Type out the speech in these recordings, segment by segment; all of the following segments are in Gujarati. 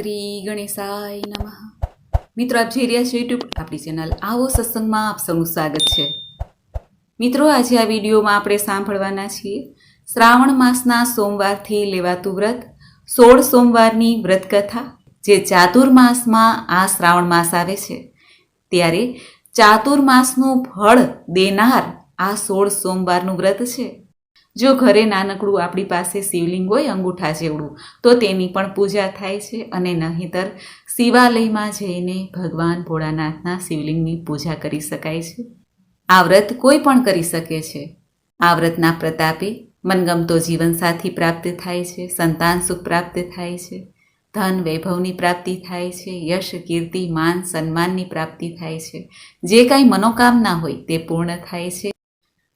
શ્રી ગણેશાય નમઃ. મિત્રો, આપ જોઈ રહ્યા છો યુટ્યુબ આપણી ચેનલ આવો સત્સંગમાં આપ સૌનું સ્વાગત છે. મિત્રો, આજે આ વિડીયોમાં આપણે સાંભળવાના છીએ શ્રાવણ માસના સોમવારથી લેવાતું વ્રત 16 સોમવારની વ્રત કથા. જે ચાતુર્માસમાં આ શ્રાવણ માસ આવે છે ત્યારે ચાતુર્માસનું ફળ દેનાર આ 16 સોમવારનું વ્રત છે. જો ઘરે નાનકડું આપણી પાસે શિવલિંગ હોય અંગૂઠા જેવડું તો તેની પણ પૂજા થાય છે, અને નહીંતર શિવાલયમાં જઈને ભગવાન ભોળાનાથના શિવલિંગની પૂજા કરી શકાય છે. આ વ્રત કોઈ પણ કરી શકે છે. આ વ્રતના પ્રતાપે મનગમતો જીવનસાથી પ્રાપ્ત થાય છે, સંતાન સુખ પ્રાપ્ત થાય છે, ધન વૈભવની પ્રાપ્તિ થાય છે, યશ કીર્તિ માન સન્માનની પ્રાપ્તિ થાય છે. જે કાંઈ મનોકામના હોય તે પૂર્ણ થાય છે.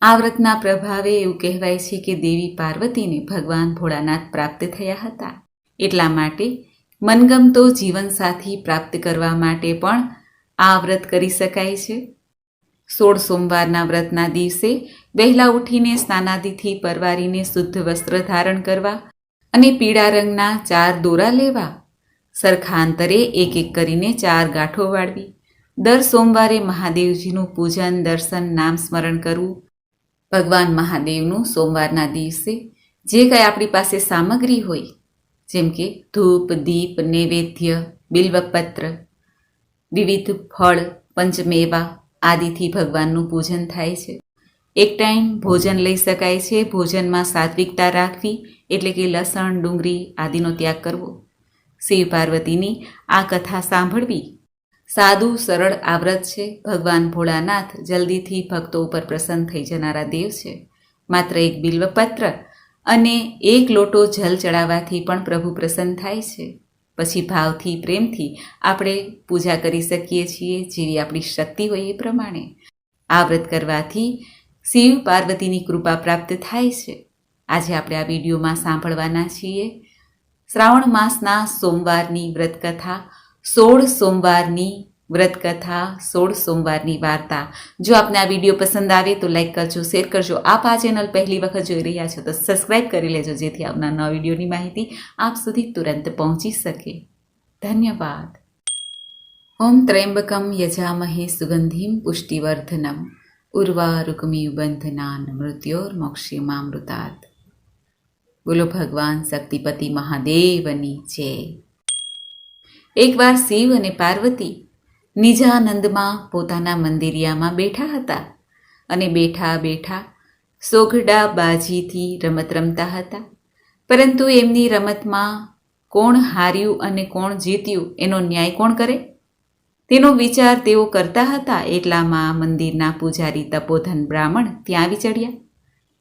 આ વ્રતના પ્રભાવે એવું કહેવાય છે કે દેવી પાર્વતીને ભગવાન ભોળાનાથ પ્રાપ્ત થયા હતા. એટલા માટે મનગમતો જીવનસાથી પ્રાપ્ત કરવા માટે પણ આ વ્રત કરી શકાય છે. 16 સોમવારના વ્રતના દિવસે વહેલા ઉઠીને સ્નાનાદિથી પરવારીને શુદ્ધ વસ્ત્ર ધારણ કરવા અને પીળા રંગના 4 દોરા લેવા. સરખા અંતરે એક એક કરીને 4 ગાંઠો વાળવી. દર સોમવારે મહાદેવજીનું પૂજન, દર્શન, નામ સ્મરણ કરવું. ભગવાન મહાદેવનું સોમવારના દિવસે જે કંઈ આપણી પાસે સામગ્રી હોય, જેમ કે ધૂપ, દીપ, નૈવેદ્ય, બિલ્વપત્ર, વિવિધ ફળ, પંચમેવા આદિથી ભગવાનનું પૂજન થાય છે. એક ટાઈમ ભોજન લઈ શકાય છે. ભોજનમાં સાત્વિકતા રાખવી, એટલે કે લસણ, ડુંગળી આદિનો ત્યાગ કરવો. શિવ પાર્વતીની આ કથા સાંભળવી. સાદું સરળ આ વ્રત છે. ભગવાન ભોળાનાથ જલ્દીથી ભક્તો ઉપર પ્રસન્ન થઈ જનારા દેવ છે. માત્ર એક બિલ્વપત્ર અને એક લોટો જલ ચડાવવાથી પણ પ્રભુ પ્રસન્ન થાય છે. પછી ભાવથી, પ્રેમથી આપણે પૂજા કરી શકીએ છીએ, જેવી આપણી શક્તિ હોય એ પ્રમાણે. આ વ્રત કરવાથી શિવ પાર્વતીની કૃપા પ્રાપ્ત થાય છે. આજે આપણે આ વિડીયોમાં સાંભળવાના છીએ શ્રાવણ માસના સોમવારની વ્રત કથા, 16 સોમવારની વ્રત કથા, 16 સોમવારની વાર્તા. જો આપને આ વિડીયો પસંદ આવે તો લાઈક કરજો, શેર કરજો. આપ આ ચેનલ પહેલી વખત જોઈ રહ્યા છો તો સબસ્ક્રાઈબ કરી લેજો, જેથી આવનાર નવા વિડીયોની માહિતી આપ સુધી તુરંત પહોંચી શકે. ધન્યવાદ. ઓમ ત્રયંબકમ યજામહે સુગંધિમ પુષ્ટિવર્ધનમ ઉર્વારુકમિવ બંધનાન મૃત્યોર્મોક્ષીમામૃતાત. બોલો ભગવાન શક્તિપતિ મહાદેવની જય. એકવાર શિવ અને પાર્વતી નિજાનંદમાં પોતાના મંદિરિયામાં બેઠા હતા અને બેઠા બેઠા સોઘડા બાજીથી રમત રમતા હતા. પરંતુ એમની રમતમાં કોણ હાર્યું અને કોણ જીત્યું એનો ન્યાય કોણ કરે તેનો વિચાર તેઓ કરતા હતા. એટલામાં મંદિરના પૂજારી તપોધન બ્રાહ્મણ ત્યાં વિચડ્યા.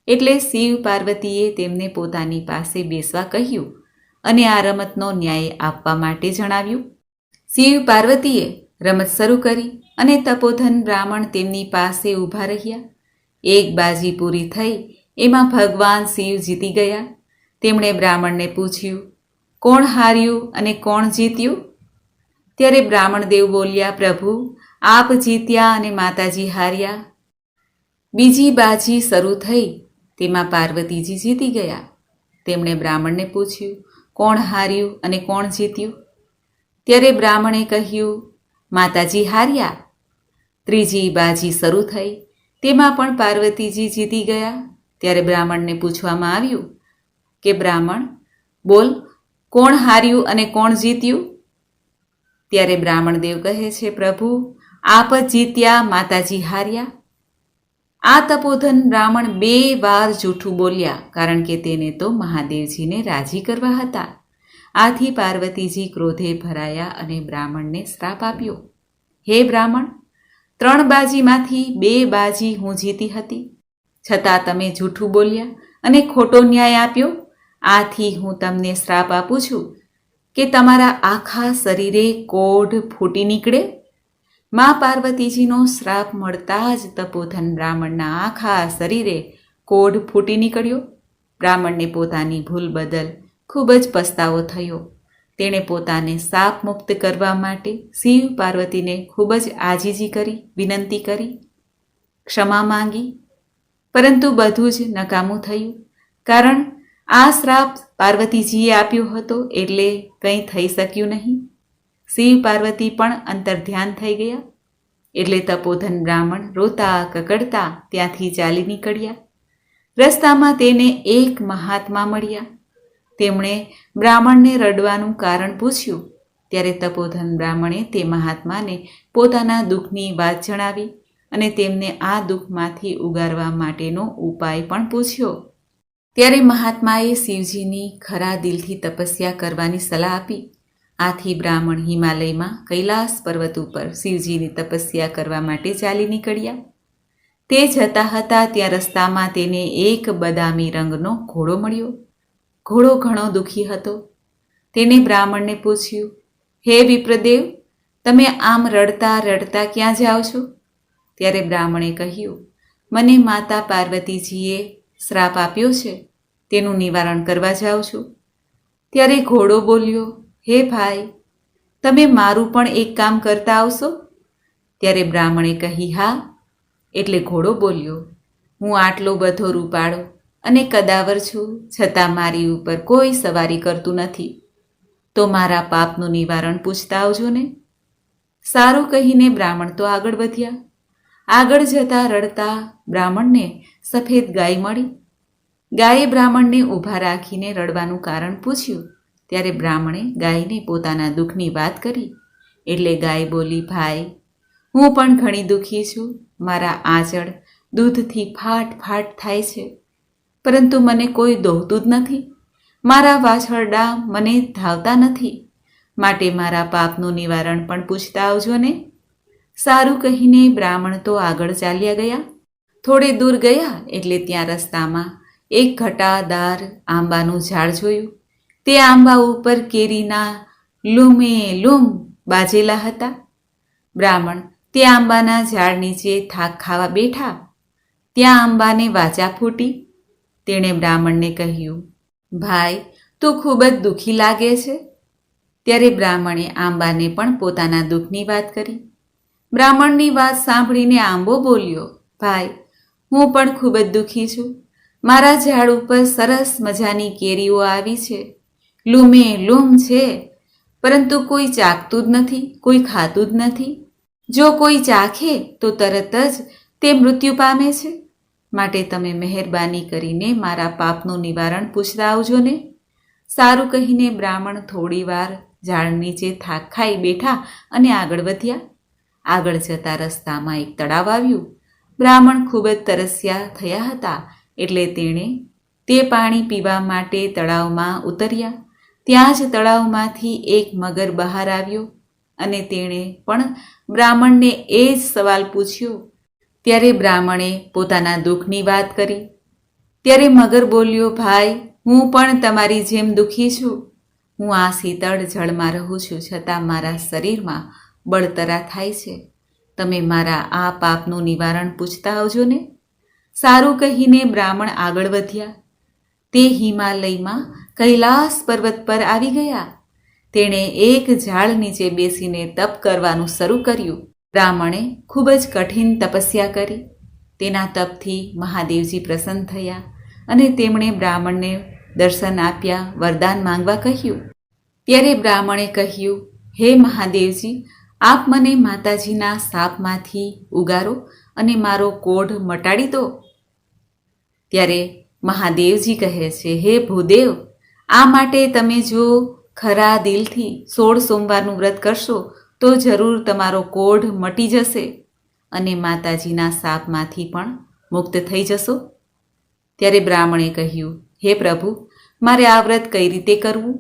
એટલે શિવ પાર્વતીએ તેમને પોતાની પાસે બેસવા કહ્યું અને આ રમતનો ન્યાય આપવા માટે જણાવ્યું. શિવ પાર્વતીએ રમત શરૂ કરી અને તપોધન બ્રાહ્મણ તેમની પાસે ઊભા રહ્યા. એક બાજી પૂરી થઈ એમાં ભગવાન શિવ જીતી ગયા. તેમણે બ્રાહ્મણને પૂછ્યું, કોણ હાર્યું અને કોણ જીત્યું? ત્યારે બ્રાહ્મણ દેવ બોલ્યા, પ્રભુ, આપ જીત્યા અને માતાજી હાર્યા. બીજી બાજી શરૂ થઈ તેમાં પાર્વતીજી જીતી ગયા. તેમણે બ્રાહ્મણને પૂછ્યું, કોણ હાર્યું અને કોણ જીત્યું? ત્યારે બ્રાહ્મણે કહ્યું, માતાજી હાર્યા. ત્રીજી બાજી શરૂ થઈ તેમાં પણ પાર્વતીજી જીતી ગયા. ત્યારે બ્રાહ્મણને પૂછવામાં આવ્યું કે બ્રાહ્મણ બોલ, કોણ હાર્યું અને કોણ જીત્યું? ત્યારે બ્રાહ્મણ દેવ કહે છે, પ્રભુ, આપ જ જીત્યા, માતાજી હાર્યા. આ તપોધન બ્રાહ્મણ 2 વાર જૂઠું બોલ્યા, કારણ કે તેને તો મહાદેવજીને રાજી કરવા હતા. આથી પાર્વતીજી ક્રોધે ભરાયા અને બ્રાહ્મણને શ્રાપ આપ્યો, હે બ્રાહ્મણ, 3 બાજીમાંથી 2 બાજી હું જીતી હતી, છતાં તમે જૂઠું બોલ્યા અને ખોટો ન્યાય આપ્યો. આથી હું તમને શ્રાપ આપું છું કે તમારા આખા શરીરે કોઢ ફૂટી નીકળે. મા પાર્વતીજીનો શ્રાપ મળતા જ તપોધન બ્રાહ્મણના આખા શરીરે કોઢ ફૂટી નીકળ્યો. બ્રાહ્મણને પોતાની ભૂલ બદલ ખૂબ જ પસ્તાવો થયો. તેણે પોતાને શાપ મુક્ત કરવા માટે શિવ પાર્વતીને ખૂબ જ આજીજી કરી, વિનંતી કરી, ક્ષમા માંગી. પરંતુ બધું જ નકામું થયું, કારણ આ શ્રાપ પાર્વતીજીએ આપ્યો હતો એટલે કંઈ થઈ શક્યું નહીં. શિવ પાર્વતી પણ અંતર્ધ્યાન થઈ ગયા. એટલે તપોધન બ્રાહ્મણ રોતા કકડતા ત્યાંથી ચાલી નીકળ્યા. રસ્તામાં તેને એક મહાત્મા મળ્યા. તેમણે બ્રાહ્મણને રડવાનું કારણ પૂછ્યું. ત્યારે તપોધન બ્રાહ્મણે તે મહાત્માને પોતાના દુઃખની વાત જણાવી અને તેમને આ દુઃખમાંથી ઉગારવા માટેનો ઉપાય પણ પૂછ્યો. ત્યારે મહાત્માએ શિવજીની ખરા દિલથી તપસ્યા કરવાની સલાહ આપી. આથી બ્રાહ્મણ હિમાલયમાં કૈલાસ પર્વત ઉપર શિવજીની તપસ્યા કરવા માટે ચાલી નીકળ્યા. તે જતા હતા ત્યાં રસ્તામાં તેને એક બદામી રંગનો ઘોડો મળ્યો. ઘોડો ઘણો દુઃખી હતો. તેને બ્રાહ્મણને પૂછ્યું, હે વિપ્રદેવ, તમે આમ રડતા રડતા ક્યાં જાઓ છો? ત્યારે બ્રાહ્મણે કહ્યું, મને માતા પાર્વતીજીએ શ્રાપ આપ્યો છે, તેનું નિવારણ કરવા જાઉં છું. ત્યારે ઘોડો બોલ્યો, હે ભાઈ, તમે મારું પણ એક કામ કરતા આવશો? ત્યારે બ્રાહ્મણે કહી, હા. એટલે ઘોડો બોલ્યો, હું આટલો બધો રૂપાળો અને કદાવર છું, છતાં મારી ઉપર કોઈ સવારી કરતું નથી. તો મારા પાપનું નિવારણ પૂછતા આવજો ને. સારું કહીને બ્રાહ્મણ તો આગળ વધ્યા. આગળ જતા રડતા બ્રાહ્મણને સફેદ ગાય મળી. ગાયે બ્રાહ્મણને ઊભા રાખીને રડવાનું કારણ પૂછ્યું. ત્યારે બ્રાહ્મણે ગાયને પોતાના દુઃખની વાત કરી. એટલે ગાય બોલી, ભાઈ, હું પણ ઘણી દુઃખી છું. મારા આંચળ દૂધથી ફાટ ફાટ થાય છે, પરંતુ મને કોઈ દોહતું જ નથી. મારા વાછરડા મને ધાવતા નથી. માટે મારા પાપનું નિવારણ પણ પૂછતા આવજો ને. સારું કહીને બ્રાહ્મણ તો આગળ ચાલ્યા ગયા. થોડે દૂર ગયા એટલે ત્યાં રસ્તામાં એક ઘટાદાર આંબાનું ઝાડ જોયું. તે આંબા ઉપર કેરીના લૂમે લૂમ બાજેલા હતા. બ્રાહ્મણ તે આંબાના ઝાડ નીચે થાક ખાવા બેઠા. ત્યાં આંબાને વાચા ફૂટી. તેણે બ્રાહ્મણને કહ્યું, ભાઈ, તું ખૂબ જ દુઃખી લાગે છે. ત્યારે બ્રાહ્મણે આંબાને પણ પોતાના દુઃખની વાત કરી. બ્રાહ્મણની વાત સાંભળીને આંબો બોલ્યો, ભાઈ, હું પણ ખૂબ જ દુઃખી છું. મારા ઝાડ ઉપર સરસ મજાની કેરીઓ આવી છે, લૂમે લૂમ છે, પરંતુ કોઈ ચાખતું જ નથી, કોઈ ખાતું જ નથી. જો કોઈ ચાખે તો તરત જ તે મૃત્યુ પામે છે. માટે તમે મહેરબાની કરીને મારા પાપનું નિવારણ પૂછતા આવજો ને. સારું કહીને બ્રાહ્મણ થોડી વાર ઝાડ નીચે થાક ખાઈ બેઠા અને આગળ વધ્યા. આગળ જતા રસ્તામાં એક તળાવ આવ્યું. બ્રાહ્મણ ખૂબ જ તરસ્યા થયા હતા એટલે તેણે તે પાણી પીવા માટે તળાવમાં ઉતર્યા. ત્યાં જ તળાવમાંથી એક મગર બહાર આવ્યો અને તેણે પણ બ્રાહ્મણને એ જ સવાલ પૂછ્યો. ત્યારે બ્રાહ્મણે પોતાના દુઃખની વાત કરી. ત્યારે મગર બોલ્યો, ભાઈ, હું પણ તમારી જેમ દુઃખી છું. હું આ શીતળ જળમાં રહું છું, છતાં મારા શરીરમાં બળતરા થાય છે. તમે મારા આ પાપનું નિવારણ પૂછતા આવજો ને. સારું કહીને બ્રાહ્મણ આગળ વધ્યા. તે હિમાલયમાં કૈલાસ પર્વત પર આવી ગયા. તેણે એક ઝાડ નીચે બેસીને તપ કરવાનું શરૂ કર્યું. બ્રાહ્મણે ખૂબ જ કઠિન તપસ્યા કરી. તેના તપથી મહાદેવજી પ્રસન્ન થયા અને તેમણે બ્રાહ્મણને દર્શન આપ્યા, વરદાન માંગવા કહ્યું. ત્યારે બ્રાહ્મણે કહ્યું, હે મહાદેવજી, આપ મને માતાજીના શાપમાંથી ઉગારો અને મારો કોઢ મટાડી દો. ત્યારે મહાદેવજી કહે છે, હે ભૂદેવ, આ માટે તમે જો ખરા દિલથી 16 સોમવારનું વ્રત કરશો તો જરૂર તમારો કોઢ મટી જશે અને માતાજીના શાપમાંથી પણ મુક્ત થઈ જશો. ત્યારે બ્રાહ્મણે કહ્યું, હે પ્રભુ, મારે આ વ્રત કઈ રીતે કરવું?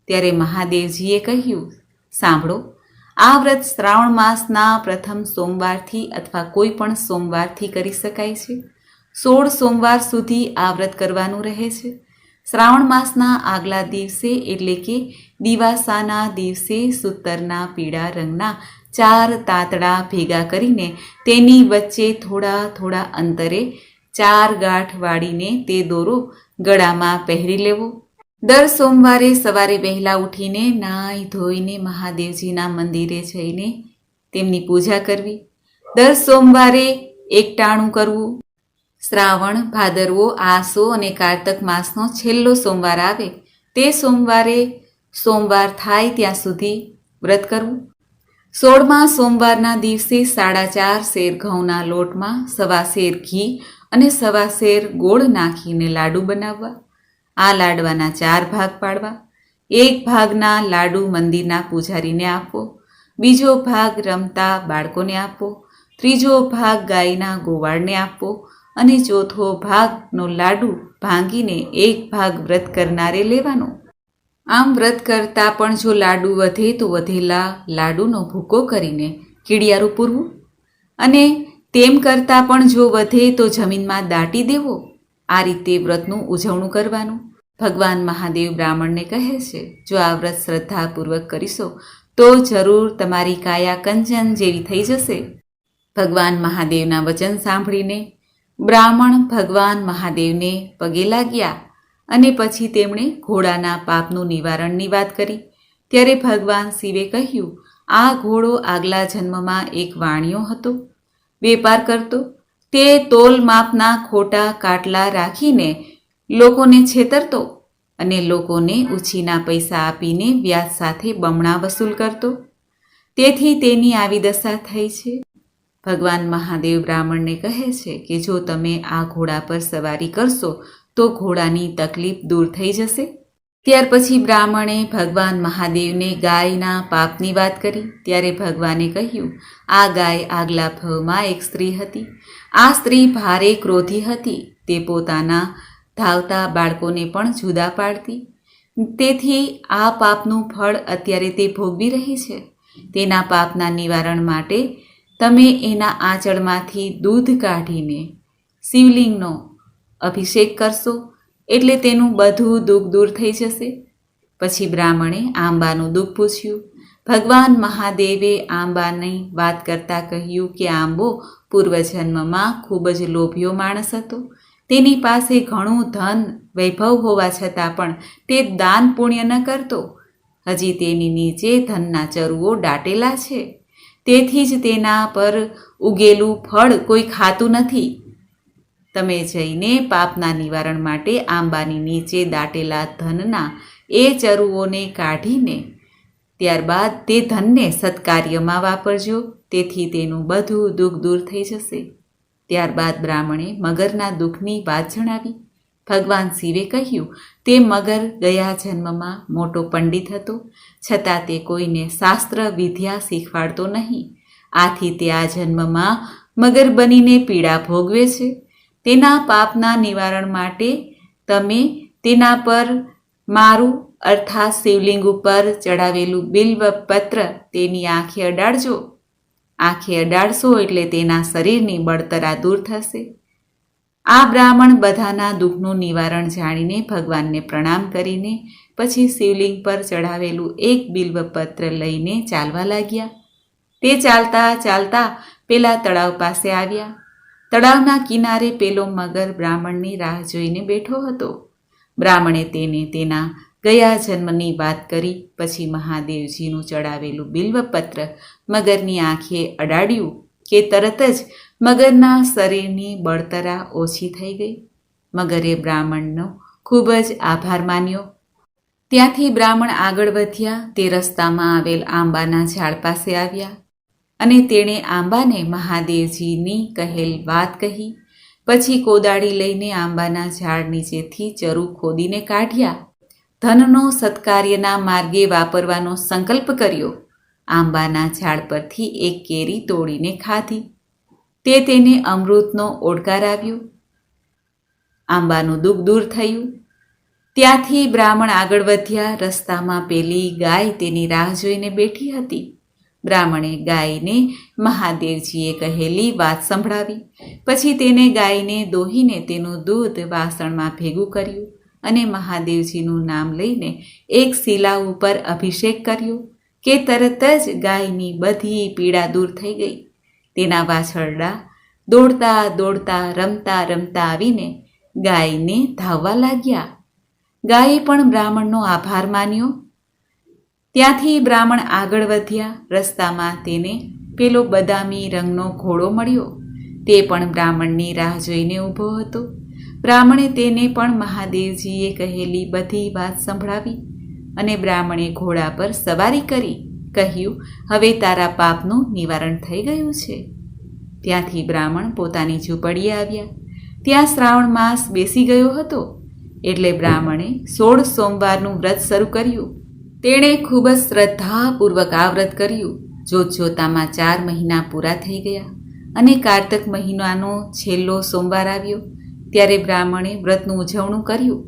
ત્યારે મહાદેવજીએ કહ્યું, સાંભળો, આ વ્રત શ્રાવણ માસના પ્રથમ સોમવારથી અથવા કોઈ પણ સોમવારથી કરી શકાય છે. 16 સોમવાર સુધી આ વ્રત કરવાનું રહે છે. શ્રાવણ માસના આગલા દિવસે એટલે કે દિવાસાના દિવસે સૂતરના પીળા રંગના 4 તાતડા ભેગા કરીને તેની વચ્ચે થોડા થોડા અંતરે 4 ગાંઠ વાળીને તે દોરો ગળામાં પહેરી લેવો. દર સોમવારે સવારે વહેલા ઉઠીને નાહી ધોઈને મહાદેવજીના મંદિરે જઈને તેમની પૂજા કરવી. દર સોમવારે એકટાણું કરવું. શ્રાવણ, ભાદરવો, આસો અને કારતક માસનો છેલ્લો સોમવાર આવે તે સોમવારે સોમવાર થાય ત્યાં સુધી વ્રત કરવું. 16મા સોમવારના દિવસે 4.5 શેર ઘઉંના લોટમાં 1.25 શેર ઘી અને 1.25 શેર ગોળ નાખીને લાડુ બનાવવા. આ લાડવાના 4 ભાગ પાડવા. એક ભાગના લાડુ મંદિરના પૂજારીને આપવો, બીજો ભાગ રમતા બાળકોને આપવો, ત્રીજો ભાગ ગાયના ગોવાળને આપવો અને ચોથો ભાગનો લાડુ ભાંગીને એક ભાગ વ્રત કરનારે લેવાનો. આમ વ્રત કરતાં પણ જો લાડુ વધે તો વધેલા લાડુનો ભૂકો કરીને કીડિયારું પૂરવું અને તેમ કરતાં પણ જો વધે તો જમીનમાં દાટી દેવો. આ રીતે વ્રતનું ઉજવણું કરવાનું. ભગવાન મહાદેવ બ્રાહ્મણને કહે છે, જો આ વ્રત શ્રદ્ધાપૂર્વક કરીશો તો જરૂર તમારી કાયા કંચન જેવી થઈ જશે. ભગવાન મહાદેવના વચન સાંભળીને બ્રાહ્મણ ભગવાન મહાદેવને પગે લાગ્યા અને પછી તેમણે ઘોડાના પાપનું નિવારણની વાત કરી. ત્યારે ભગવાન શિવે કહ્યું, આ ઘોડો આગલા જન્મમાં એક વાણિયો હતો, વેપાર કરતો. તે તોલ માપના ખોટા કાટલા રાખીને લોકોને છેતરતો અને લોકોને ઉછીના પૈસા આપીને વ્યાજ સાથે બમણા વસૂલ કરતો. તેથી તેની આવી દશા થઈ છે. ભગવાન મહાદેવ બ્રાહ્મણને કહે છે કે જો તમે આ ઘોડા પર સવારી કરશો તો ઘોડાની તકલીફ દૂર થઈ જશે. ત્યાર પછી બ્રાહ્મણે ભગવાન મહાદેવને ગાયના પાપની વાત કરી. ત્યારે ભગવાને કહ્યું, આ ગાય આગલા ભવમાં એક સ્ત્રી હતી. આ સ્ત્રી ભારે ક્રોધી હતી. તે પોતાના ધાવતા બાળકોને પણ જુદા પાડતી. તેથી આ પાપનું ફળ અત્યારે તે ભોગવી રહી છે. તેના પાપના નિવારણ માટે તમે એના આંચળમાંથી દૂધ કાઢીને શિવલિંગનો અભિષેક કરશો એટલે તેનું બધું દુઃખ દૂર થઈ જશે. પછી બ્રાહ્મણે આંબાનું દુઃખ પૂછ્યું. ભગવાન મહાદેવે આંબાની વાત કરતાં કહ્યું કે આંબો પૂર્વજન્મમાં ખૂબ જ લોભિયો માણસ હતો. તેની પાસે ઘણું ધન વૈભવ હોવા છતાં પણ તે દાન પુણ્ય ન કરતો. હજી તેની નીચે ધનના ચરુઓ દાટેલા છે. તેથી જ તેના પર ઉગેલું ફળ કોઈ ખાતું નથી. તમે જઈને પાપના નિવારણ માટે આંબાની નીચે દાટેલા ધનના એ ચરુઓને કાઢીને ત્યારબાદ તે ધનને સત્કાર્યમાં વાપરજો. તેથી તેનું બધું દુઃખ દૂર થઈ જશે. ત્યારબાદ બ્રાહ્મણે મગરના દુઃખની વાત જણાવી. ભગવાન શિવે કહ્યું, તે મગર ગયા જન્મમાં મોટો પંડિત હતો, છતાં તે કોઈને શાસ્ત્ર વિદ્યા શીખવાડતો નહીં. આથી તે આ જન્મમાં મગર બનીને પીડા ભોગવે છે. તેના પાપના નિવારણ માટે તમે તેના પર મારું અર્થાત શિવલિંગ ઉપર ચડાવેલું બિલ્વ પત્ર તેની આંખે અડાડજો. આંખે અડાડશો એટલે તેના શરીરની બળતરા દૂર થશે. આ બ્રાહ્મણ બધાના દુઃખનું નિવારણ જાણીને ભગવાનને પ્રણામ કરીને પછી શિવલિંગ પર ચઢાવેલું એક બિલ્વપત્ર લઈને ચાલવા લાગ્યા. તે ચાલતા ચાલતા પેલા તળાવ પાસે આવ્યા. તળાવના કિનારે પેલો મગર બ્રાહ્મણની રાહ જોઈને બેઠો હતો. બ્રાહ્મણે તેને તેના ગયા જન્મની વાત કરી. પછી મહાદેવજીનું ચડાવેલું બિલ્વપત્ર મગરની આંખે અડાડ્યું કે તરત જ મગરના શરીરની બળતરા ઓછી થઈ ગઈ. મગરે બ્રાહ્મણનો ખૂબ જ આભાર માન્યો. ત્યાંથી બ્રાહ્મણ આગળ વધ્યા. તે રસ્તામાં આવેલ આંબાના ઝાડ પાસે આવ્યા અને તેણે આંબાને મહાદેવજીની કહેલ વાત કહી. પછી કોદાળી લઈને આંબાના ઝાડ નીચેથી ચરુ ખોદીને કાઢ્યા. ધનનો સત્કાર્યના માર્ગે વાપરવાનો સંકલ્પ કર્યો. આંબાના ઝાડ પરથી એક કેરી તોડીને ખાધી. તે તેને અમૃતનો ઓડકાર આવ્યો. આંબાનું દુઃખ દૂર થયું. ત્યાંથી બ્રાહ્મણ આગળ વધ્યા. રસ્તામાં પેલી ગાય તેની રાહ જોઈને બેઠી હતી. બ્રાહ્મણે ગાયને મહાદેવજીએ કહેલી વાત સંભળાવી. પછી તેને ગાયને દોહીને તેનું દૂધ વાસણમાં ભેગું કર્યું અને મહાદેવજીનું નામ લઈને એક શિલા ઉપર અભિષેક કર્યો કે તરત જ ગાયની બધી પીડા દૂર થઈ ગઈ. તેના વાછરડા દોડતા દોડતા રમતા રમતા આવીને ગાયને ધાવવા લાગ્યા. ગાયે પણ બ્રાહ્મણનો આભાર માન્યો. ત્યાંથી બ્રાહ્મણ આગળ વધ્યા. રસ્તામાં તેને પેલો બદામી રંગનો ઘોડો મળ્યો. તે પણ બ્રાહ્મણની રાહ જોઈને ઊભો હતો. બ્રાહ્મણે તેને પણ મહાદેવજીએ કહેલી બધી વાત સંભળાવી અને બ્રાહ્મણે ઘોડા પર સવારી કરી કહ્યું, હવે તારા પાપનું નિવારણ થઈ ગયું છે. ત્યાંથી બ્રાહ્મણ પોતાની ઝૂંપડીએ આવ્યા. ત્યાં શ્રાવણ માસ બેસી ગયો હતો એટલે બ્રાહ્મણે 16 સોમવારનું વ્રત શરૂ કર્યું. તેણે ખૂબ જ શ્રદ્ધાપૂર્વક આ વ્રત કર્યું. જોતજોતામાં 4 મહિના પૂરા થઈ ગયા અને કારતક મહિનાનો છેલ્લો સોમવાર આવ્યો ત્યારે બ્રાહ્મણે વ્રતનું ઉજવણું કર્યું.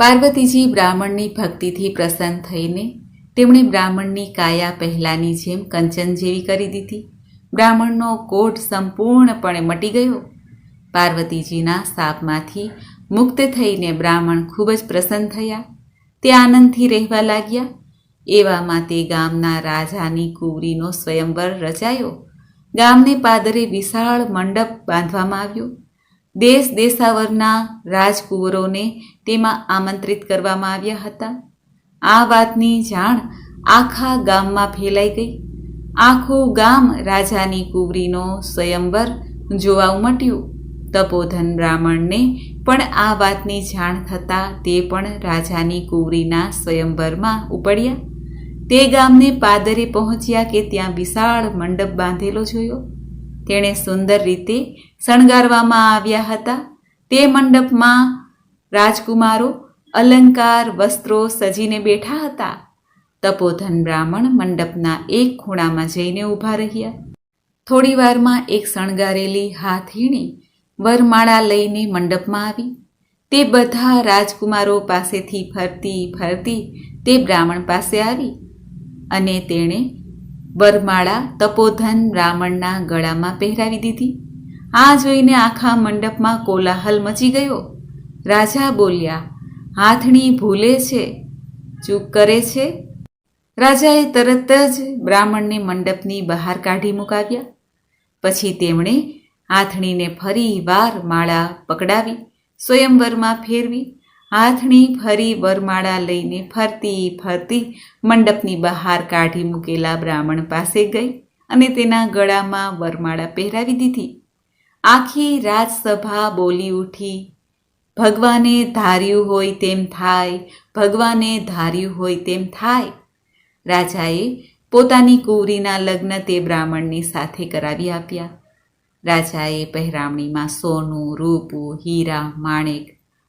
પાર્વતીજી બ્રાહ્મણની ભક્તિથી પ્રસન્ન થઈને તેમણે બ્રાહ્મણની કાયા પહેલાંની જેમ કંચન જેવી કરી દીધી. બ્રાહ્મણનો કોઢ સંપૂર્ણપણે મટી ગયો. પાર્વતીજીના શાપમાંથી મુક્ત થઈને બ્રાહ્મણ ખૂબ જ પ્રસન્ન થયા. તે આનંદથી રહેવા લાગ્યા. એવામાં તે ગામના રાજાની કુંવરીનો સ્વયંવર રચાયો. ગામને પાદરે વિશાળ મંડપ બાંધવામાં આવ્યો. દેશ દેશાવરના રાજકુંવરોને તેમાં આમંત્રિત કરવામાં આવ્યા હતા. આ વાતની જાણ આખા ગામમાં ફેલાઈ ગઈ. આખું ગામ રાજાની કુંવરીનો સ્વયંવર જોવા ઉમટ્યું. તપોધન બ્રાહ્મણને પણ આ વાતની જાણ થતાં તે પણ રાજાની કુંવરીના સ્વયંવરમાં ઉપડ્યા. તે ગામને પાદરે પહોંચ્યા કે ત્યાં વિશાળ મંડપ બાંધેલો જોયો. તેણે સુંદર રીતે શણગારવામાં આવ્યા હતા. તે મંડપમાં રાજકુમારો અલંકાર વસ્ત્રો સજીને બેઠા હતા. તપોધન બ્રાહ્મણ મંડપના એક ખૂણામાં જઈને ઊભા રહ્યા. થોડી વારમાં એક શણગારેલી હાથીણી વરમાળા લઈને મંડપમાં આવી. તે બધા રાજકુમારો પાસેથી ફરતી ફરતી તે બ્રાહ્મણ પાસે આવી અને તેણે વરમાળા તપોધન બ્રાહ્મણના ગળામાં પહેરાવી દીધી. આ જોઈને આખા મંડપમાં કોલાહલ મચી ગયો. રાજા બોલ્યા, હાથણી ભૂલે છે, ચૂપ કરે છે. રાજાએ તરત જ બ્રાહ્મણને મંડપની બહાર કાઢી મુકાવ્યા. પછી તેમણે હાથણીને ફરી વાર માળા પકડાવી સ્વયંવરમાં ફેરવી. હાથણી ફરી વરમાળા લઈને ફરતી ફરતી મંડપની બહાર કાઢી મૂકેલા બ્રાહ્મણ પાસે ગઈ અને તેના ગળામાં વરમાળા પહેરાવી દીધી. આખી રાજસભા બોલી ઉઠી, ભગવાને ધાર્યું હોય તેમ થાય, ભગવાને ધાર્યું હોય તેમ થાય. રાજાએ પોતાની કુંવરીના લગ્ન તે બ્રાહ્મણની સાથે કરાવી આપ્યા. રાજાએ પહેરામણીમાં સોનું, રૂપું, હીરા, માણેક,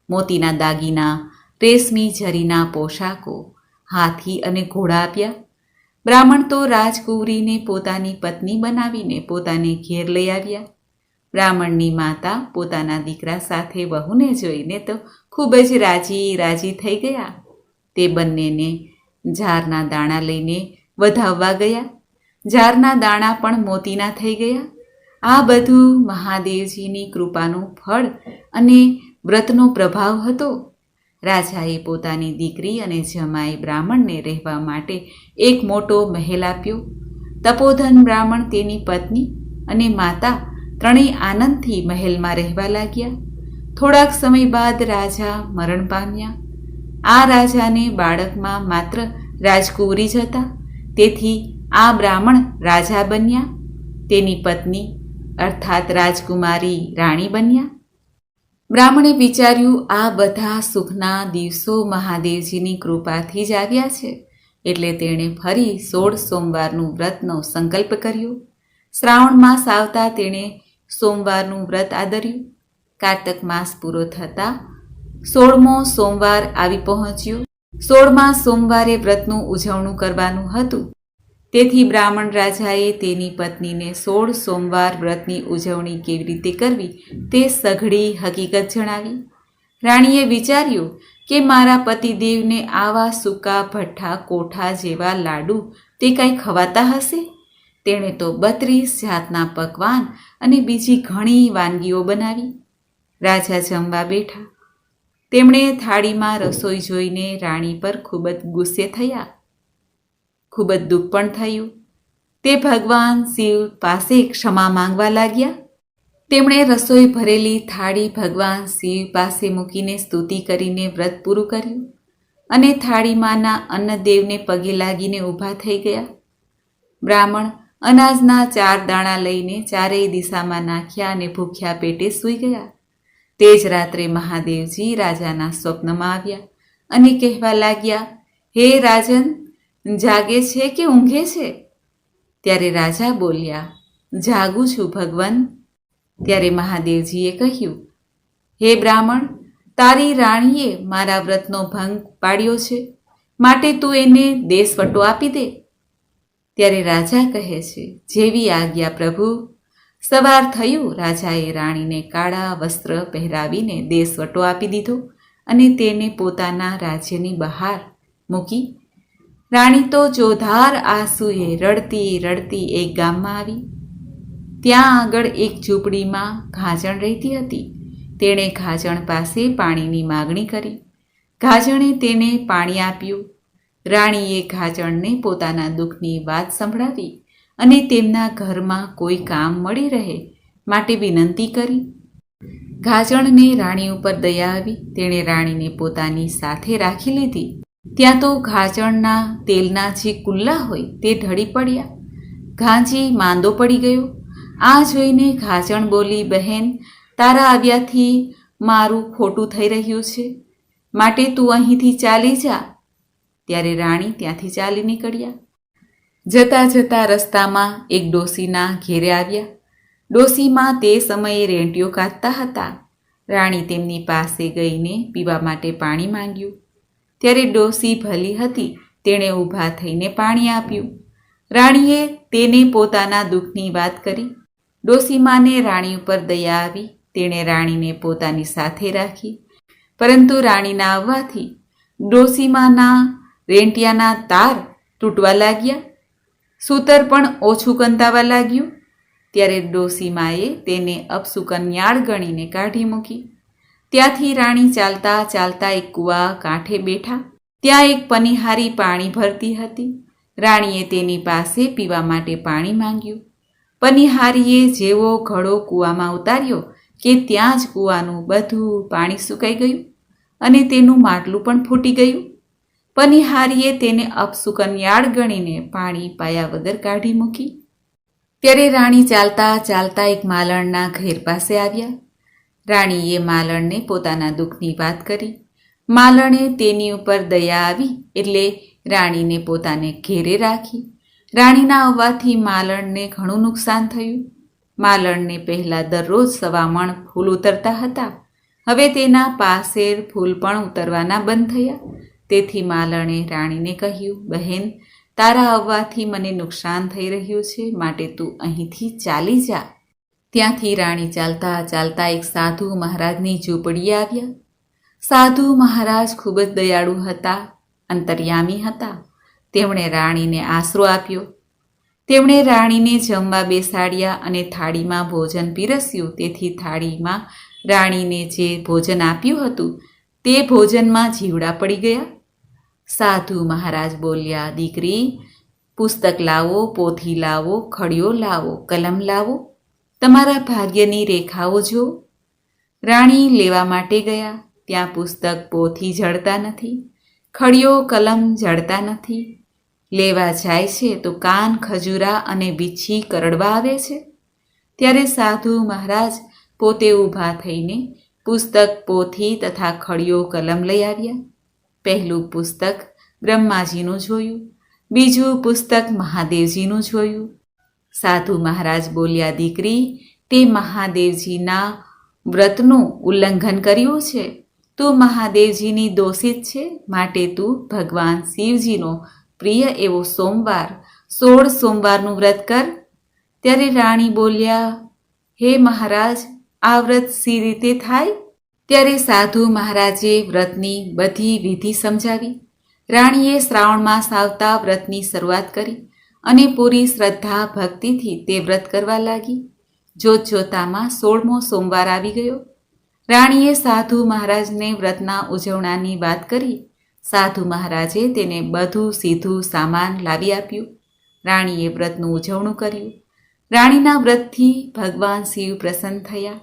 મોતીના દાગીના, રેશમી જરીના પોશાકો, હાથી અને ઘોડા આપ્યા. બ્રાહ્મણ તો રાજકુંવરીને પોતાની પત્ની બનાવીને પોતાને ઘેર લઈ આવ્યા. બ્રાહ્મણની માતા પોતાના દીકરા સાથે વહુને જોઈને તો ખૂબ જ રાજી થઈ ગયા. તે બંનેને ઝારના દાણા લઈને વધાવવા ગયા. ઝારના દાણા પણ મોતીના થઈ ગયા. આ બધું મહાદેવજીની કૃપાનું ફળ અને વ્રતનો પ્રભાવ હતો. રાજાએ પોતાની દીકરી અને જમાઈ બ્રાહ્મણને રહેવા માટે એક મોટો મહેલ આપ્યો. તપોધન બ્રાહ્મણ, તેની પત્ની અને માતા ત્રણેય આનંદથી મહેલમાં રહેવા લાગ્યા. થોડાક સમય બાદ રાજા મરણ પામ્યા. આ રાજાને બાળકમાં માત્ર રાજકુંવરી જ હતા. તેથી આ બ્રાહ્મણ રાજા બન્યા. તેની પત્ની અર્થાત રાજકુમારી રાણી બન્યા. બ્રાહ્મણે વિચાર્યું, આ બધા સુખના દિવસો મહાદેવજીની કૃપાથી જ આવ્યા છે. એટલે તેણે ફરી 16 સોમવારનું વ્રતનો સંકલ્પ કર્યો. શ્રાવણ માસ આવતા તેણે સોમવારનું વ્રત આદર્યું. કારતક માસ પૂરો થતાં 16મો સોમવાર આવી પહોંચ્યો. 16મા સોમવારે વ્રતનું ઉજવણું કરવાનું હતું. તેથી બ્રાહ્મણ રાજાએ તેની પત્નીને 16 સોમવાર વ્રતની ઉજવણી કેવી રીતે કરવી તે સઘળી હકીકત જણાવી. રાણીએ વિચાર્યું કે મારા પતિદેવને આવા સૂકા ભઠ્ઠા કોઠા જેવા લાડુ તે કાંઈ ખવાતા હશે. તેણે તો 32 જાતના પકવાન અને બીજી ઘણી વાનગીઓ બનાવી. રાજા જમવા બેઠા. તેમણે થાળીમાં રસોઈ જોઈને રાણી પર ખૂબ જ ગુસ્સે થયા. ખૂબ જ દુઃખ પણ થયું. તે ભગવાન શિવ પાસે ક્ષમા માંગવા લાગ્યા. તેમણે રસોઈ ભરેલી થાળી ભગવાન શિવ પાસે મૂકીને સ્તુતિ કરીને વ્રત પૂરું કર્યું અને થાળીમાંના અન્નદેવને પગે લાગીને ઊભા થઈ ગયા. બ્રાહ્મણ અનાજના 4 દાણા લઈને ચારેય દિશામાં નાખ્યા અને ભૂખ્યા પેટે સૂઈ ગયા. તે જ રાત્રે મહાદેવજી રાજાના સ્વપ્નમાં આવ્યા અને કહેવા લાગ્યા, હે રાજન, જાગે છે કે ઊંઘે છે? ત્યારે રાજા બોલ્યા, જાગું છું ભગવાન. ત્યારે મહાદેવજીએ કહ્યું, હે બ્રાહ્મણ, તારી રાણીએ મારા વ્રતનો ભંગ પાડ્યો છે, માટે તું એને દેશવટો આપી દે. ત્યારે રાજા કહે છે, જેવી આજ્ઞા પ્રભુ. સવાર થયું, રાજાએ રાણીને કાળા વસ્ત્ર પહેરાવીને દેશવટો આપી દીધો અને તેને પોતાના રાજ્યની બહાર મૂકી. રાણી તો ચોધાર આંસુએ રડતી રડતી એક ગામમાં આવી. ત્યાં આગળ એક ઝૂંપડીમાં ઘાજણ રહેતી હતી. તેણે ઘાજણ પાસે પાણીની માગણી કરી. ઘાજણે તેને પાણી આપ્યું. રાણીએ ઘાજણને પોતાના દુઃખની વાત સંભળાવી અને તેમના ઘરમાં કોઈ કામ મળી રહે માટે વિનંતી કરી. ઘાજણને રાણી ઉપર દયા આવી. તેણે રાણીને પોતાની સાથે રાખી લીધી. ત્યાં તો ઘાજણના તેલના જે કુલ્લા હોય તે ઢળી પડ્યા. ઘાંચી માંદો પડી ગયો. આ જોઈને ઘાજણ બોલી, બહેન, તારા આવ્યાથી મારું ખોટું થઈ રહ્યું છે, માટે તું અહીંથી ચાલી જા. ત્યારે રાણી ત્યાંથી ચાલી નીકળ્યા. જતા જતા રસ્તામાં એક ડોશીના ઘેરે આવ્યા. ડોશીમાં તે સમયે રેંટિયો કાઢતા હતા. રાણી તેમની પાસે ગઈને પીવા માટે પાણી માંગ્યું. ત્યારે ડોશી ભલી હતી, તેણે ઊભા થઈને પાણી આપ્યું. રાણીએ તેને પોતાના દુઃખની વાત કરી. ડોશીમાને રાણી ઉપર દયા આવી. તેણે રાણીને પોતાની સાથે રાખી. પરંતુ રાણીના આવવાથી ડોશીમાના રેંટિયાના તાર તૂટવા લાગ્યા. સૂતર પણ ઓછું કંતાવા લાગ્યું. ત્યારે ડોશીમાએ તેને અપશુકન્યાળ ગણીને કાઢી મૂકી. ત્યાંથી રાણી ચાલતા ચાલતા એક કૂવા કાંઠે બેઠા. ત્યાં એક પનીહારી પાણી ભરતી હતી. રાણીએ તેની પાસે પીવા માટે પાણી માંગ્યું. પનીહારીએ જેવો ઘડો કૂવામાં ઉતાર્યો કે ત્યાં જ કૂવાનું બધું પાણી સુકાઈ ગયું અને તેનું માટલું પણ ફૂટી ગયું. પનીહારીએ તેને અપશુકન્યાળ ગણીને પાણી પાયા વગર કાઢી મૂકી. ત્યારે રાણી ચાલતા ચાલતા એક માલણના ઘેર પાસે આવ્યા. રાણીએ માલણને પોતાના દુઃખની વાત કરી. માલણે તેની ઉપર દયા આવી એટલે રાણીને પોતાને ઘેરે રાખી. રાણીના આવવાથી માલણને ઘણું નુકસાન થયું. માલણને પહેલાં દરરોજ સવામણ ફૂલ ઉતરતા હતા. હવે તેના પાસેર ફૂલ પણ ઉતરવાના બંધ થયા. તેથી માલણે રાણીને કહ્યું, બહેન, તારા આવવાથી મને નુકસાન થઈ રહ્યું છે, માટે તું અહીંથી ચાલી જા. ત્યાંથી રાણી ચાલતા ચાલતા એક સાધુ મહારાજની ઝૂંપડીએ આવ્યા. સાધુ મહારાજ ખૂબ જ દયાળુ હતા, અંતર્યામી હતા. તેમણે રાણીને આશરો આપ્યો. તેમણે રાણીને જમવા બેસાડ્યા અને થાળીમાં ભોજન પીરસ્યું. તેથી થાળીમાં રાણીને જે ભોજન આપ્યું હતું તે ભોજનમાં જીવડા પડી ગયા. સાધુ મહારાજ બોલ્યા, દીકરી, પુસ્તક લાવો, પોથી લાવો, ખડિયો લાવો, કલમ લાવો, તમારા ભાગ્યની રેખાઓ જો. રાણી લેવા માટે ગયા. ત્યાં પુસ્તક પોથી જડતા નથી, ખડિયો કલમ જડતા નથી. લેવા જાય છે તો કાન ખજૂરા અને બીછી કરડવા આવે છે. ત્યારે સાધુ મહારાજ પોતે ઊભા થઈને પુસ્તક પોથી તથા ખડિયો કલમ લઈ આવ્યા. પહેલું પુસ્તક બ્રહ્માજીનું જોયું, બીજું પુસ્તક મહાદેવજીનું જોયું. સાધુ મહારાજ બોલ્યા, દીકરી, તે મહાદેવજીના વ્રતનું ઉલ્લંઘન કર્યું છે. તું મહાદેવજીની દોષિત છે, માટે તું ભગવાન શિવજીનો પ્રિય એવો સોમવાર 16 સોમવારનું વ્રત કર. ત્યારે રાણી બોલ્યા, હે મહારાજ, આ વ્રત સી રીતે થાય? ત્યારે સાધુ મહારાજે વ્રતની બધી વિધિ સમજાવી. રાણીએ શ્રાવણ માસ આવતા વ્રતની શરૂઆત કરી અને પૂરી શ્રદ્ધા ભક્તિથી તે વ્રત કરવા લાગી. જોત જોતામાં 16મો સોમવાર આવી ગયો. રાણીએ સાધુ મહારાજને વ્રતના ઉજવણાની વાત કરી. સાધુ મહારાજે તેને બધું સીધું સામાન લાવી આપ્યું. રાણીએ વ્રતનું ઉજવણું કર્યું. રાણીના વ્રતથી ભગવાન શિવ પ્રસન્ન થયા.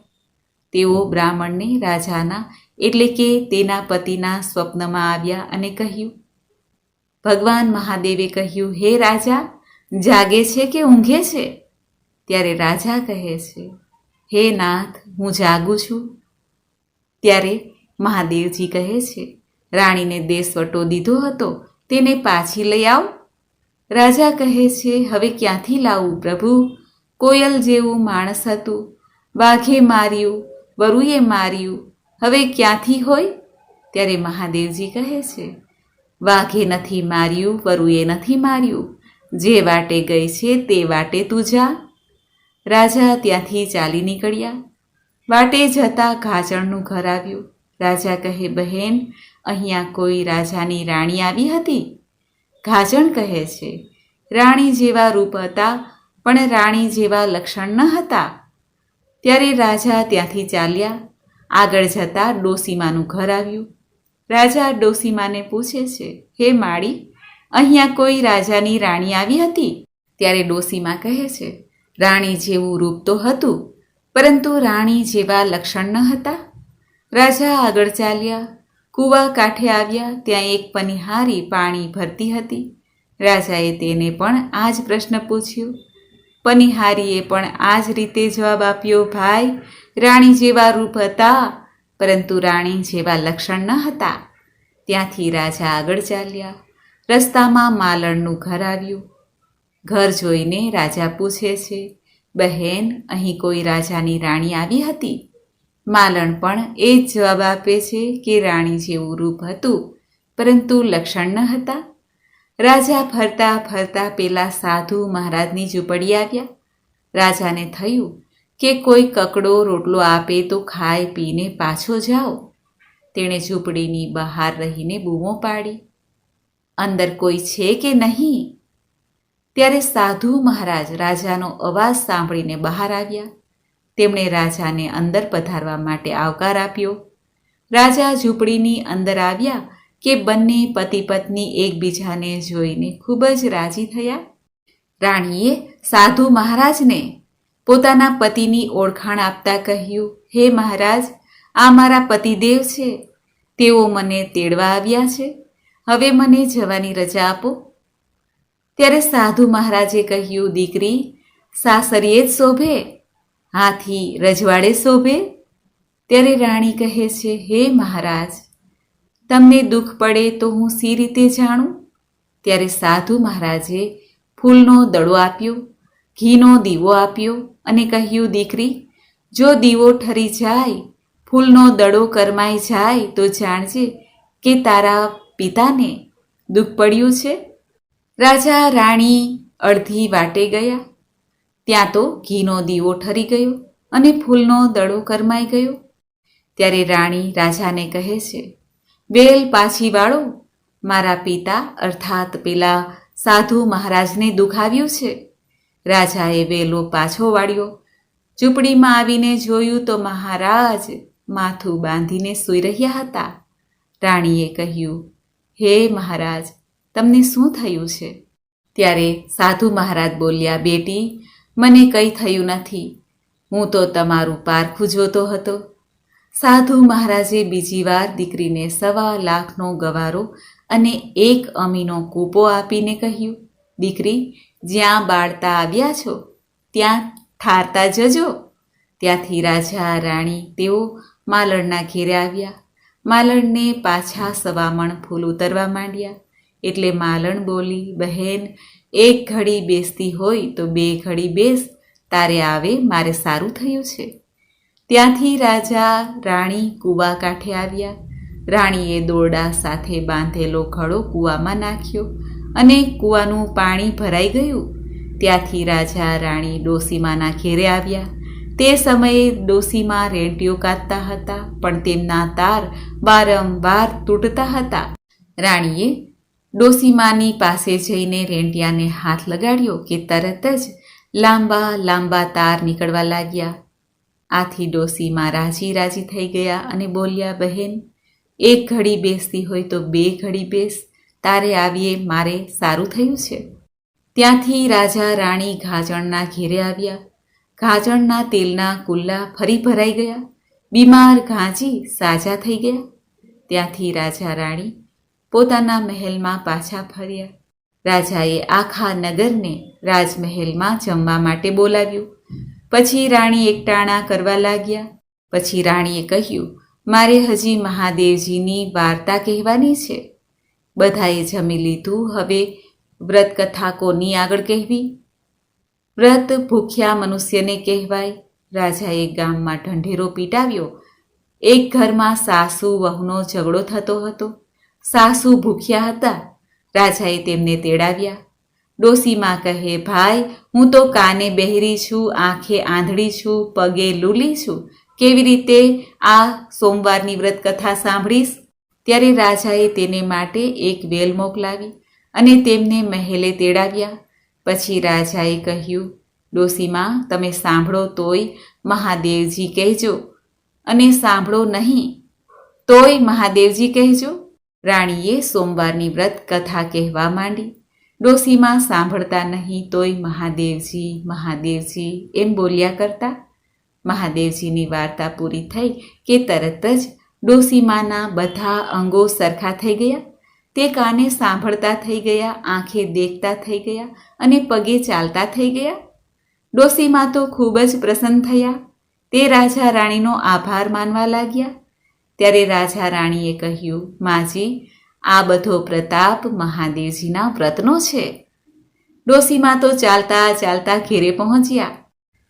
તેઓ બ્રાહ્મણને રાજાના એટલે કે તેના પતિના સ્વપ્નમાં આવ્યા અને કહ્યું, ભગવાન મહાદેવે કહ્યું, હે રાજા, જાગે છે કે ઊંઘે છે? ત્યારે રાજા કહે છે, હે નાથ, હું જાગું છું. ત્યારે મહાદેવજી કહે છે, રાણીને દેશવટો દીધો હતો તેને પાછી લઈ આવ. રાજા કહે છે, હવે ક્યાંથી લાવું પ્રભુ? કોયલ જેવું માણસ હતું, વાઘે માર્યું, વરુએ માર્યું, હવે ક્યાંથી હોય? ત્યારે મહાદેવજી કહે છે, વાઘે નથી માર્યું, વરુએ નથી માર્યું, જે વાટે ગઈ છે તે વાટે તું જા. રાજા ત્યાંથી ચાલી નીકળ્યા. વાટે જતાં ઘાચણનું ઘર આવ્યું. રાજા કહે, બહેન, અહીંયા કોઈ રાજાની રાણી આવી હતી? ઘાચણ કહે છે, રાણી જેવા રૂપ હતા, પણ રાણી જેવા લક્ષણ ન હતા. ત્યારે રાજા ત્યાંથી ચાલ્યા. આગળ જતાં ડોસીમાનું ઘર આવ્યું. રાજા ડોસીમાને પૂછે છે, હે માળી, અહીંયા કોઈ રાજાની રાણી આવી હતી? ત્યારે ડોસીમા કહે છે, રાણી જેવું રૂપ તો હતું, પરંતુ રાણી જેવા લક્ષણ ન હતા. રાજા આગળ ચાલ્યા. કૂવા કાંઠે આવ્યા. ત્યાં એક પનિહારી પાણી ભરતી હતી. રાજાએ તેને પણ આ જ પ્રશ્ન પૂછ્યો. પનિહારીએ પણ આ જ રીતે જવાબ આપ્યો, ભાઈ, રાણી જેવા રૂપ હતા, પરંતુ રાણી જેવા લક્ષણ ન હતા. ત્યાંથી રાજા આગળ ચાલ્યા. રસ્તામાં માલણનું ઘર આવ્યું. ઘર જોઈને રાજા પૂછે છે, બહેન, અહીં કોઈ રાજાની રાણી આવી હતી? માલણ પણ એ જ જવાબ આપે છે કે રાણી જેવું રૂપ હતું, પરંતુ લક્ષણ ન હતા. રાજા ફરતા ફરતા પેલા સાધુ મહારાજની ઝૂંપડી આવ્યા. રાજાને થયું કે કોઈ કકડો રોટલો આપે તો ખાઈ પીને પાછો જાઓ. તેણે ઝૂંપડીની બહાર રહીને બૂમો પાડી, અંદર કોઈ છે કે નહીં? ત્યારે સાધુ મહારાજ રાજાનો અવાજ સાંભળીને બહાર આવ્યા. તેમણે રાજાને અંદર પધારવા માટે આવકાર આપ્યો. રાજા ઝૂંપડીની અંદર આવ્યા કે બંને પતિ પત્ની એકબીજાને જોઈને ખૂબ જ રાજી થયા. રાણીએ સાધુ મહારાજને પોતાના પતિની ઓળખાણ આપતા કહ્યું, હે મહારાજ, આ મારા પતિદેવ છે. તેઓ મને તેડવા આવ્યા છે. હવે મને જવાની રજા આપો. ત્યારે સાધુ મહારાજે કહ્યું, દીકરી, સાસરીએ જ શોભે, હાથી રજવાડે શોભે. ત્યારે રાણી કહે છે, હે મહારાજ, તમને દુઃખ પડે તો હું સી રીતે જાણું? ત્યારે સાધુ મહારાજે ફૂલનો દડો આપ્યો, ઘીનો દીવો આપ્યો અને કહ્યું, દીકરી, જો દીવો ઠરી જાય, ફૂલનો દડો કરમાઈ જાય તો જાણજે કે તારા પિતાને દુઃખ પડ્યું છે. રાજા રાણી અડધી વાટે ગયા. ત્યાં તો ઘીનો દીવો ઠરી ગયો અને ફૂલનો દડો કરમાઈ ગયો. ત્યારે રાણી રાજાને કહે છે, વેલ પાછી વાળો. મારા પિતા અર્થાત પેલા સાધુ મહારાજને દુઃખ આવ્યું છે. રાજાએ વેલો પાછો વાળ્યો. ઝૂંપડીમાં આવીને જોયું તો મહારાજ માથું બાંધીને સૂઈ રહ્યા હતા. રાણીએ કહ્યું, હે મહારાજ, તમને શું થયું છે? ત્યારે સાધુ મહારાજ બોલ્યા, બેટી, મને કંઈ થયું નથી. હું તો તમારું પારખું જોતો હતો. સાધુ મહારાજે બીજી વાર દીકરીને 1.25 લાખનો ગવારો અને 1 અમીનો કૂપો આપીને કહ્યું, દીકરી, જ્યાં બાળતા આવ્યા છો ત્યાં ઠારતા જજો. ત્યાંથી રાજા રાણી તેઓ માલણના ઘેરે આવ્યા. માલણને પાછા 1.25 મણ ફૂલ ઉતરવા માંડ્યા. એટલે માલણ બોલી, બહેન, 1 ઘડી બેસતી હોય તો 2 ઘડી બેસ, તારે આવે મારે સારું થયું છે. ત્યાંથી રાજા રાણી કૂવા કાંઠે આવ્યા. રાણીએ દોરડા સાથે બાંધેલો ઘડો કૂવામાં નાખ્યો અને કૂવાનું પાણી ભરાઈ ગયું. ત્યાંથી રાજા રાણી ડોસીમાના ઘેરે આવ્યા. તે સમયે ડોસીમા રેંટિયો કાતતા હતા, પણ તેમના તાર વારંવાર તૂટતા હતા. રાણીએ ડોસીમાની પાસે જઈને રેંટિયાને હાથ લગાડ્યો કે તરત જ લાંબા લાંબા તાર નીકળવા લાગ્યા. આથી ડોસીમા રાજી રાજી થઈ ગયા અને બોલ્યા, બહેન, 1 ઘડી બેસતી હોય તો 2 ઘડી બેસ, તારે આવીએ મારે સારું થયું છે. ત્યાંથી રાજા રાણી ઘાચણના ઘેરે આવ્યા. ઘાચણના તેલના કુલ્લા ફરી ભરાઈ ગયા. બીમાર ઘાંચી સાજા થઈ ગયા. ત્યાંથી રાજા રાણી પોતાના મહેલમાં પાછા ફર્યા. રાજાએ આખા નગરને રાજમહેલમાં જમવા માટે બોલાવ્યું. પછી રાણી એકટાણા કરવા લાગ્યા. પછી રાણીએ કહ્યું, મારે હજી મહાદેવજીની વાર્તા કહેવાની છે. બધાએ જમી લીધું. હવે વ્રત કથા કોની આગળ કહેવી? વ્રત ભૂખ્યા મનુષ્યને કહેવાય. રાજાએ ગામમાં ઢંઢેરો પીટાવ્યો. એક ઘરમાં સાસુ વહુનો ઝઘડો થતો હતો. સાસુ ભૂખ્યા હતા. રાજાએ તેમને તેડાવ્યા. ડોસીમાં કહે, ભાઈ, હું તો કાને બહેરી છું, આંખે આંધળી છું, પગે લૂલી છું. કેવી રીતે આ સોમવારની વ્રત કથા સાંભળીશ? ત્યારે રાજાએ તેને માટે એક વેલ મોકલાવી અને તેમને મહેલે તેડાવ્યા. પછી રાજાએ કહ્યું, ડોસીમાં, તમે સાંભળો તોય મહાદેવજી કહેજો અને સાંભળો નહીં તોય મહાદેવજી કહેજો. રાણીએ સોમવારની વ્રત કથા કહેવા માંડી. ડોસીમાં સાંભળતા નહીં તોય મહાદેવજી મહાદેવજી એમ બોલ્યા કરતા. મહાદેવજીની વાર્તા પૂરી થઈ કે તરત જ ડોસીમાના બધા અંગો સરખા થઈ ગયા. તે કાને સાંભળતા થઈ ગયા, આંખે દેખતા થઈ ગયા અને પગે ચાલતા થઈ ગયા. ડોસીમા તો ખૂબ જ પ્રસન્ન થયા. તે રાજા રાણીનો આભાર માનવા લાગ્યા. ત્યારે રાજા રાણીએ કહ્યું, માજી, આ બધો પ્રતાપ મહાદેવજીના વ્રતનો છે. ડોસીમા તો ચાલતા ચાલતા ઘેરે પહોંચ્યા.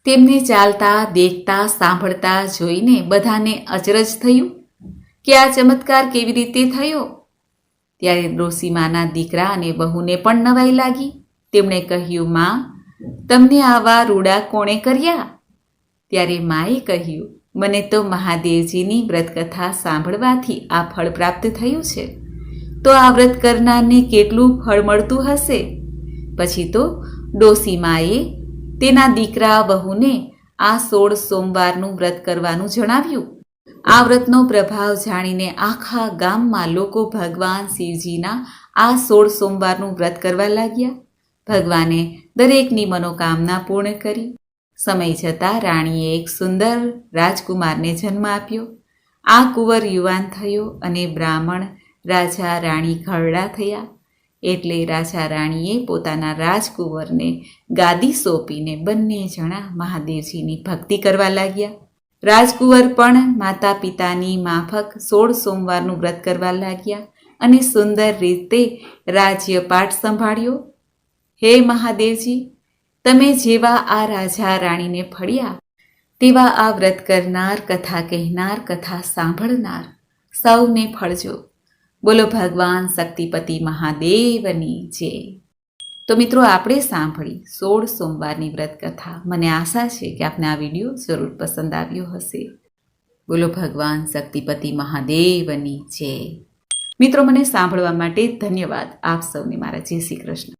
તેમને ચાલતા, દેખતા, સાંભળતા જોઈને બધાને અચરજ થયું કે આ ચમત્કાર કેવી રીતે થયો. ત્યારે ડોસીમાના દીકરા અને વહુને પણ નવાઈ લાગી. તેમણે કહ્યું, માં, તમને આવા રૂડા કોણે કર્યા? ત્યારે માએ કહ્યું, મને તો મહાદેવજીની વ્રતકથા સાંભળવાથી આ ફળ પ્રાપ્ત થયું છે. તો આ વ્રત કરનારને કેટલું ફળ મળતું હશે? પછી તો ડોસીમાએ તેના દીકરા વહુને આ 16 સોમવારનું વ્રત કરવાનું જણાવ્યું. આ વ્રતનો પ્રભાવ જાણીને આખા ગામમાં લોકો ભગવાન શિવજીના આ 16 સોમવારનું વ્રત કરવા લાગ્યા. ભગવાને દરેકની મનોકામના પૂર્ણ કરી. સમય જતાં રાણીએ એક સુંદર રાજકુમારને જન્મ આપ્યો. આ કુંવર યુવાન થયો અને બ્રાહ્મણ રાજા રાણી ઘરડા થયા. એટલે રાજા રાણીએ પોતાના રાજકુંવરને ગાદી સોંપીને બંને જણા મહાદેવજીની ભક્તિ કરવા લાગ્યા. રાજકુંવર પણ માતા પિતાની માફક 16 સોમવારનું વ્રત કરવા લાગ્યા અને સુંદર રીતે રાજ્યપાઠ સંભાળ્યો. હે મહાદેવજી, તમે જેવા આ રાજા રાણીને ફળ્યા, તેવા આ વ્રત કરનાર, કથા કહેનાર, કથા સાંભળનાર સૌને ફળજો. બોલો ભગવાન શક્તિપતિ મહાદેવની જય. તો મિત્રો, આપણે સાંભળી 16 સોમવારની વ્રત કથા. મને આશા છે કે આપને આ વિડીયો જરૂર પસંદ આવ્યો હશે. બોલો ભગવાન શક્તિપતિ મહાદેવની જય. મિત્રો, મને સાંભળવા માટે ધન્યવાદ. આપ સૌને મારા જય શ્રી કૃષ્ણ.